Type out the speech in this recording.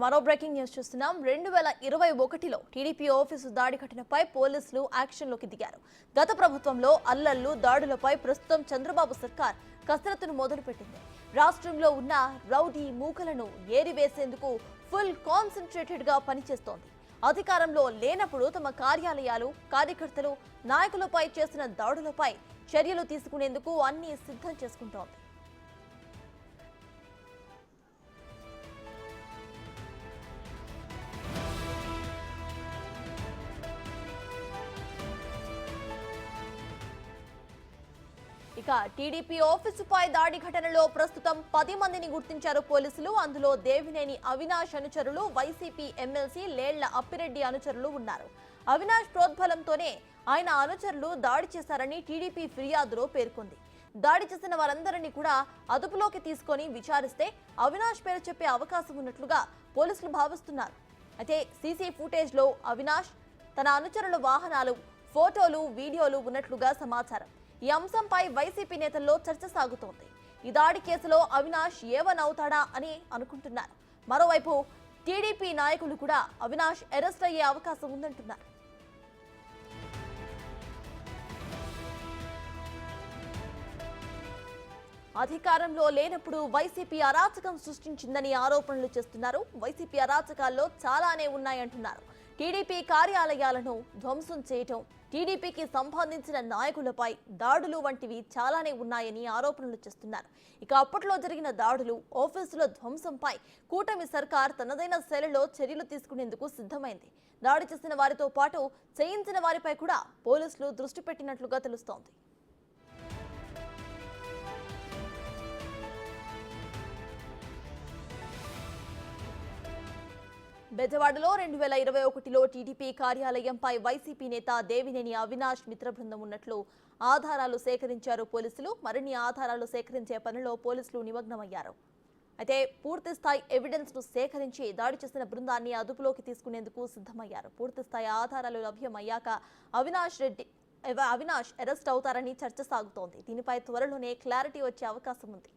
మరో breaking news చూస్తున్నాం. 2021లో TDP office దాడి ఘటనపై పోలీసులు యాక్షన్లోకి దిగారు. గత ప్రభుత్వంలో అల్లర్లు, దాడులపై ప్రస్తుతం చంద్రబాబు సర్కార్ కసరత్తును మొదలుపెట్టింది. రాష్ట్రంలో ఉన్న రౌడీ మూకలను ఏరివేసేందుకు ఫుల్ కాన్సంట్రేటెడ్ గా పనిచేస్తోంది. అధికారంలో లేనప్పుడు తమ కార్యాలయాలు, కార్యకర్తలు, నాయకులపై చేసిన దాడులపై చర్యలు తీసుకునేందుకు అన్ని సిద్ధం చేసుకుంటోంది. ఇక టీడీపీ ఆఫీసుపై దాడి ఘటనలో ప్రస్తుతం 10 మందిని గుర్తించారు పోలీసులు. అందులో దేవినేని అవినాష్ అనుచరులు, వైసీపీ ఎమ్మెల్సీ లేళ్ల అప్పిరెడ్డి అనుచరులు ఉన్నారు. అవినాష్ ప్రోద్బలంతోనే ఆయన అనుచరులు దాడి చేశారని టీడీపీ ఫిర్యాదులో పేర్కొంది. దాడి చేసిన వారందరినీ కూడా అదుపులోకి తీసుకొని విచారిస్తే అవినాష్ పేరు చెప్పే అవకాశం ఉన్నట్లుగా పోలీసులు భావిస్తున్నారు. అయితే సీసీ ఫుటేజ్ లో అవినాష్ తన అనుచరుల వాహనాలు, ఫోటోలు, వీడియోలు ఉన్నట్లుగా సమాచారం. ఈ అంశంపై వైసీపీ నేతల్లో చర్చ సాగుతోంది. ఈ దాడి కేసులో అవినాష్ ఏవన్ అవుతాడా అని అనుకుంటున్నారు. మరోవైపు టీడీపీ నాయకులు కూడా అవినాష్ అరెస్ట్ అయ్యే అవకాశం ఉందంటున్నారు. అధికారంలో లేనప్పుడు వైసీపీ అరాచకం సృష్టించిందని ఆరోపణలు చేస్తున్నారు. వైసీపీ అరాచకాల్లో చాలానే ఉన్నాయంటున్నారు. టీడీపీ కార్యాలయాలను ధ్వంసం చేయటం, టీడీపీకి సంబంధించిన నాయకులపై దాడులు వంటివి చాలానే ఉన్నాయని ఆరోపణలు చేస్తున్నారు. ఇక అప్పట్లో జరిగిన దాడులు, ఆఫీసుల ధ్వంసంపై కూటమి సర్కార్ తనదైన శైలిలో చర్యలు తీసుకునేందుకు సిద్ధమైంది. దాడి చేసిన వారితో పాటు చేయించిన వారిపై కూడా పోలీసులు దృష్టి పెట్టినట్లుగా తెలుస్తోంది. బెజవాడలో 2021లో టీడీపీ కార్యాలయంపై వైసీపీ నేత దేవినేని అవినాష్ మిత్ర బృందం ఉన్నట్లు ఆధారాలు సేకరించారు పోలీసులు. మరిన్ని ఆధారాలు సేకరించే పనిలో పోలీసులు నిమగ్నమయ్యారు. అయితే పూర్తిస్థాయి ఎవిడెన్స్ ను సేకరించి దాడి చేసిన బృందాన్ని అదుపులోకి తీసుకునేందుకు సిద్ధమయ్యారు. పూర్తిస్థాయి ఆధారాలు లభ్యమయ్యాక అవినాష్ అరెస్ట్ అవుతారని చర్చ సాగుతోంది. దీనిపై త్వరలోనే క్లారిటీ వచ్చే అవకాశం ఉంది.